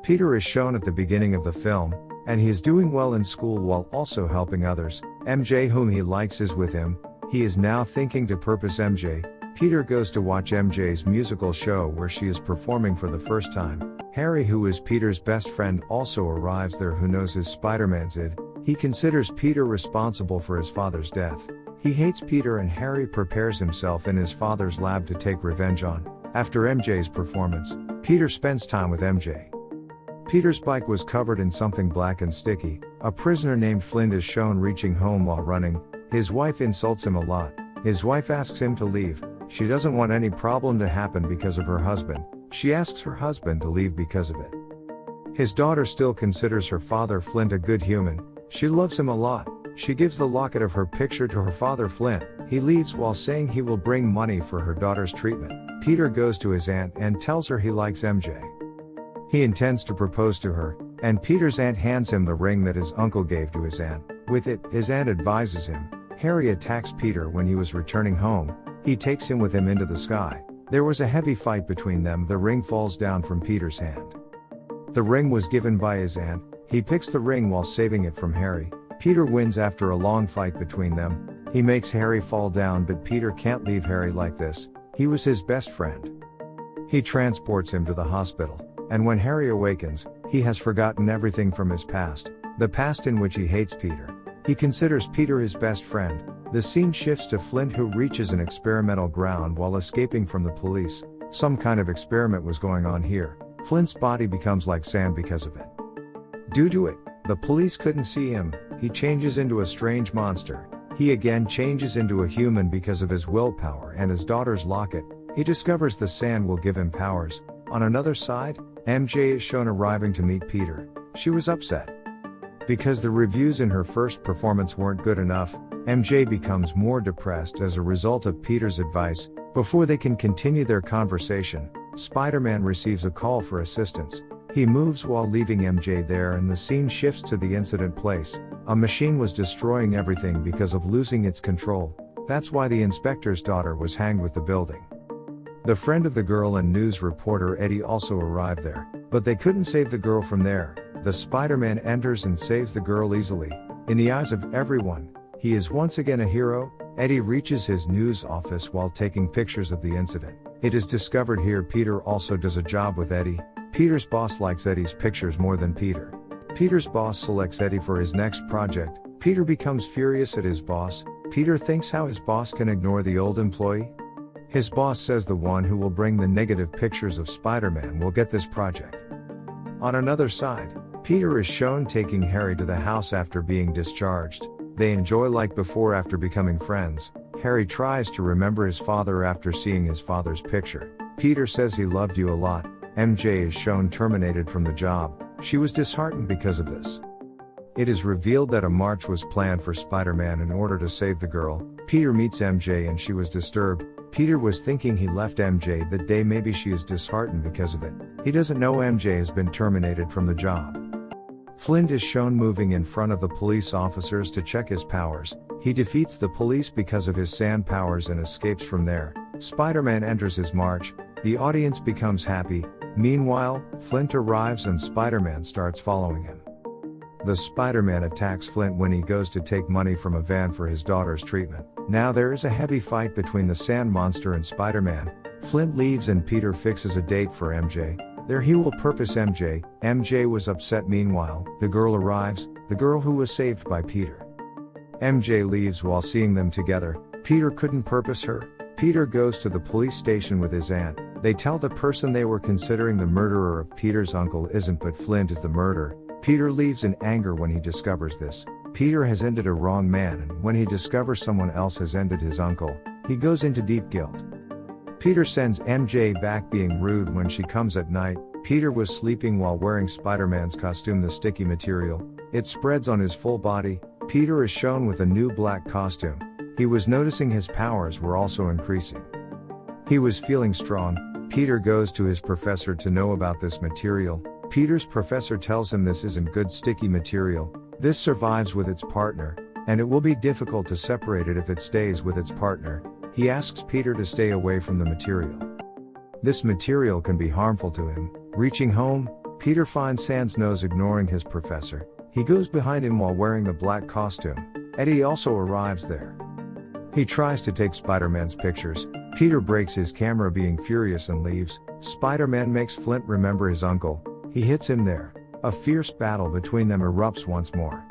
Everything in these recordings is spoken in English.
Peter is shown at the beginning of the film, and he is doing well in school while also helping others. MJ, whom he likes, is with him. He is now thinking to purpose MJ. Peter goes to watch MJ's musical show where she is performing for the first time. Harry, who is Peter's best friend, also arrives there, who knows his Spider-Man's id. He considers Peter responsible for his father's death. He hates Peter, and Harry prepares himself in his father's lab to take revenge on. After MJ's performance, Peter spends time with MJ. Peter's bike was covered in something black and sticky. A prisoner named Flint is shown reaching home while running. His wife insults him a lot. His wife asks him to leave. She doesn't want any problem to happen because of her husband. She asks her husband to leave because of it. His daughter still considers her father Flint a good human. She loves him a lot. She gives the locket of her picture to her father Flint. He leaves while saying he will bring money for her daughter's treatment. Peter goes to his aunt and tells her he likes MJ. He intends to propose to her, and Peter's aunt hands him the ring that his uncle gave to his aunt. With it, his aunt advises him. Harry attacks Peter when he was returning home. He takes him with him into the sky. There was a heavy fight between them. The ring falls down from Peter's hand. The ring was given by his aunt. He picks the ring while saving it from Harry. Peter wins after a long fight between them. He makes Harry fall down, but Peter can't leave Harry like this. He was his best friend. He transports him to the hospital. And when Harry awakens, he has forgotten everything from his past, the past in which he hates Peter. He considers Peter his best friend. The scene shifts to Flint, who reaches an experimental ground while escaping from the police. Some kind of experiment was going on here. Flint's body becomes like sand because of it. Due to it, the police couldn't see him. He changes into a strange monster. He again changes into a human because of his willpower and his daughter's locket. He discovers the sand will give him powers. On another side, MJ is shown arriving to meet Peter. She was upset because the reviews in her first performance weren't good enough. MJ becomes more depressed as a result of Peter's advice. Before they can continue their conversation, Spider-Man receives a call for assistance. He moves while leaving MJ there, and the scene shifts to the incident place. A machine was destroying everything because of losing its control. That's why the inspector's daughter was hanged with the building. The friend of the girl and news reporter Eddie also arrived there, but they couldn't save the girl from there. The Spider-Man enters and saves the girl easily. In the eyes of everyone, he is once again a hero. Eddie reaches his news office while taking pictures of the incident. It is discovered here Peter also does a job with Eddie. Peter's boss likes Eddie's pictures more than Peter. Peter's boss selects Eddie for his next project. Peter becomes furious at his boss. Peter thinks how his boss can ignore the old employee. His boss says the one who will bring the negative pictures of Spider-Man will get this project. On another side, Peter is shown taking Harry to the house after being discharged. They enjoy like before after becoming friends. Harry tries to remember his father after seeing his father's picture. Peter says he loved you a lot. MJ is shown terminated from the job. She was disheartened because of this. It is revealed that a march was planned for Spider-Man in order to save the girl. Peter meets MJ and she was disturbed. Peter was thinking he left MJ that day, maybe she is disheartened because of it. He doesn't know MJ has been terminated from the job. Flint is shown moving in front of the police officers to check his powers. He defeats the police because of his sand powers and escapes from there. Spider-Man enters his march. The audience becomes happy. Meanwhile, Flint arrives and Spider-Man starts following him. The Spider-Man attacks Flint when he goes to take money from a van for his daughter's treatment. Now there is a heavy fight between the sand monster and Spider-Man. Flint leaves and Peter fixes a date for MJ. There he will purpose MJ. MJ was upset. Meanwhile, the girl arrives, the girl who was saved by Peter. MJ leaves while seeing them together. Peter couldn't purpose her. Peter goes to the police station with his aunt. They tell the person they were considering the murderer of Peter's uncle isn't, but Flint is the murderer. Peter leaves in anger when he discovers this. Peter has ended a wrong man, and when he discovers someone else has ended his uncle, he goes into deep guilt. Peter sends MJ back being rude when she comes at night. Peter was sleeping while wearing Spider-Man's costume, the sticky material. It spreads on his full body. Peter is shown with a new black costume. He was noticing his powers were also increasing. He was feeling strong. Peter goes to his professor to know about this material. Peter's professor tells him this isn't good sticky material. This survives with its partner, and it will be difficult to separate it if it stays with its partner. He asks Peter to stay away from the material. This material can be harmful to him. Reaching home, Peter finds Sand's nose ignoring his professor. He goes behind him while wearing the black costume. Eddie also arrives there. He tries to take Spider-Man's pictures. Peter breaks his camera, being furious, and leaves. Spider-Man makes Flint remember his uncle. He hits him there. A fierce battle between them erupts once more.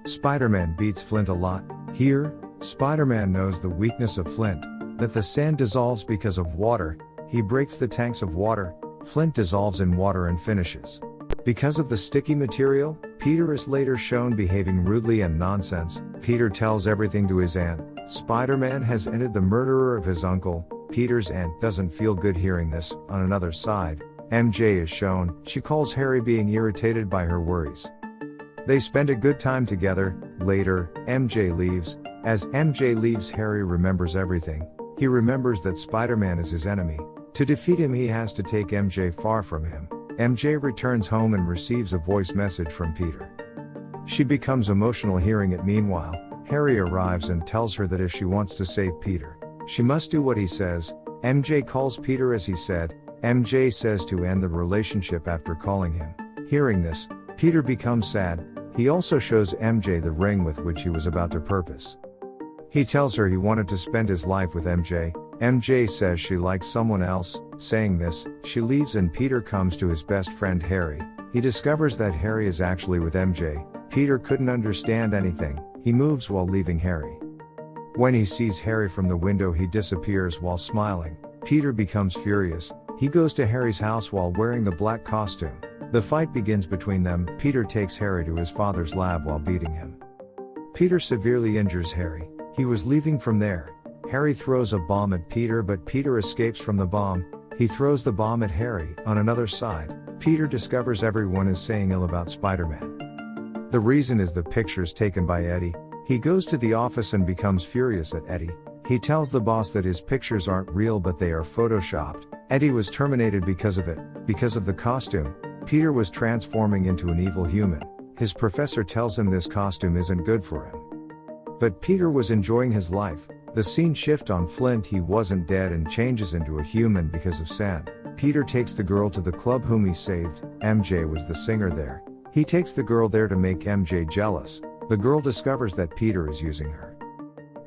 Spider-Man beats Flint a lot. Here, Spider-Man knows the weakness of Flint, that the sand dissolves because of water. He breaks the tanks of water. Flint dissolves in water and finishes. Because of the sticky material, Peter is later shown behaving rudely and nonsense. Peter tells everything to his aunt. Spider-Man has ended the murderer of his uncle. Peter's aunt doesn't feel good hearing this. On another side, MJ is shown. She calls Harry being irritated by her worries. They spend a good time together. Later, MJ leaves. As MJ leaves, Harry remembers everything. He remembers that Spider-Man is his enemy. To defeat him, he has to take MJ far from him. MJ returns home and receives a voice message from Peter. She becomes emotional hearing it. Meanwhile, Harry arrives and tells her that if she wants to save Peter, she must do what he says. MJ calls Peter as he said. MJ says to end the relationship after calling him. Hearing this, Peter becomes sad. He also shows MJ the ring with which he was about to propose. He tells her he wanted to spend his life with MJ. MJ says she likes someone else. Saying this, she leaves and Peter comes to his best friend Harry. He discovers that Harry is actually with MJ. Peter couldn't understand anything. He moves while leaving Harry. When he sees Harry from the window, he disappears while smiling. Peter becomes furious. He goes to Harry's house while wearing the black costume. The fight begins between them. Peter takes Harry to his father's lab while beating him. Peter severely injures Harry. He was leaving from there. Harry throws a bomb at Peter, but Peter escapes from the bomb. He throws the bomb at Harry. On another side, Peter discovers everyone is saying ill about Spider-Man. The reason is the pictures taken by Eddie. He goes to the office and becomes furious at Eddie. He tells the boss that his pictures aren't real but they are photoshopped. Eddie was terminated because of it. Because of the costume, Peter was transforming into an evil human. His professor tells him this costume isn't good for him. But Peter was enjoying his life. The scene shifts on Flint. He wasn't dead and changes into a human because of sand. Peter takes the girl to the club whom he saved. MJ was the singer there. He takes the girl there to make MJ jealous. The girl discovers that Peter is using her.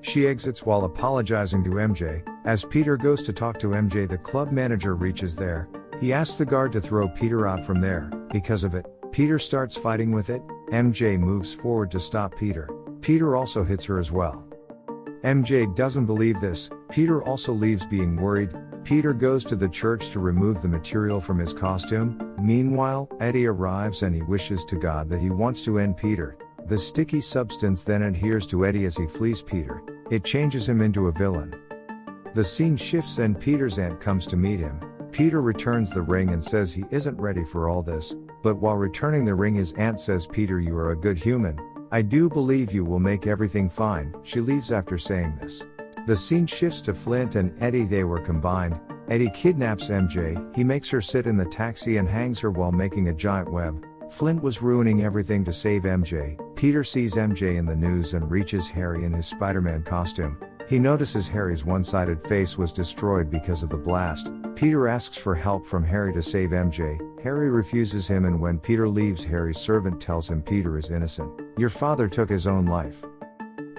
She exits while apologizing to MJ. As Peter goes to talk to MJ, the club manager reaches there. He asks the guard to throw Peter out from there. Because of it, Peter starts fighting with it. MJ moves forward to stop Peter. Peter also hits her as well. MJ doesn't believe this. Peter also leaves being worried. Peter goes to the church to remove the material from his costume. Meanwhile, Eddie arrives and he wishes to God that he wants to end Peter. The sticky substance then adheres to Eddie as he flees Peter. It changes him into a villain. The scene shifts and Peter's aunt comes to meet him. Peter returns the ring and says he isn't ready for all this, but while returning the ring his aunt says, "Peter, you are a good human. I do believe you will make everything fine." She leaves after saying this. The scene shifts to Flint and Eddie. They were combined. Eddie kidnaps MJ. He makes her sit in the taxi and hangs her while making a giant web. Flint was ruining everything to save MJ. Peter sees MJ in the news and reaches Harry in his Spider-Man costume. He notices Harry's one-sided face was destroyed because of the blast. Peter asks for help from Harry to save MJ. Harry refuses him, and when Peter leaves, Harry's servant tells him Peter is innocent. "Your father took his own life.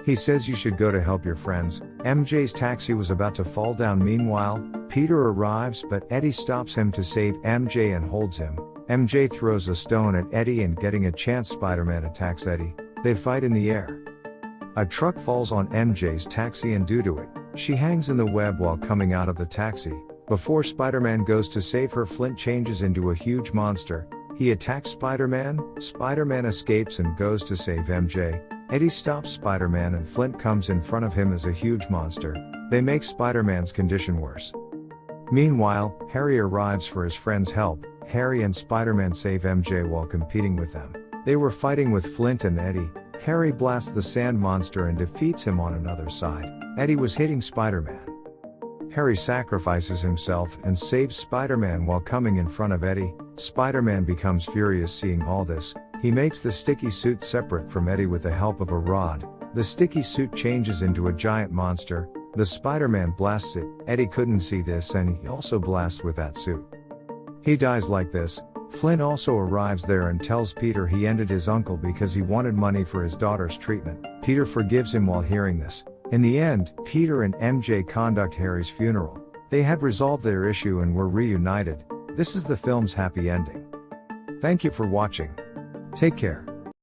He says you should go to help your friends." MJ's taxi was about to fall down. Meanwhile, Peter arrives, but Eddie stops him to save MJ and holds him. MJ throws a stone at Eddie and getting a chance, Spider-Man attacks Eddie. They fight in the air. A truck falls on MJ's taxi and due to it, she hangs in the web while coming out of the taxi. Before Spider-Man goes to save her, Flint changes into a huge monster. He attacks Spider-Man. Spider-Man escapes and goes to save MJ. Eddie stops Spider-Man and Flint comes in front of him as a huge monster. They make Spider-Man's condition worse. Meanwhile, Harry arrives for his friend's help. Harry and Spider-Man save MJ while competing with them. They were fighting with Flint and Eddie. Harry blasts the sand monster and defeats him on another side. Eddie was hitting Spider-Man. Harry sacrifices himself and saves Spider-Man while coming in front of Eddie. Spider-Man becomes furious seeing all this. He makes the sticky suit separate from Eddie with the help of a rod. The sticky suit changes into a giant monster. The Spider-Man blasts it. Eddie couldn't see this and he also blasts with that suit. He dies like this. Flynn also arrives there and tells Peter he ended his uncle because he wanted money for his daughter's treatment. Peter forgives him while hearing this. In the end, Peter and MJ conduct Harry's funeral. They had resolved their issue and were reunited. This is the film's happy ending. Thank you for watching. Take care.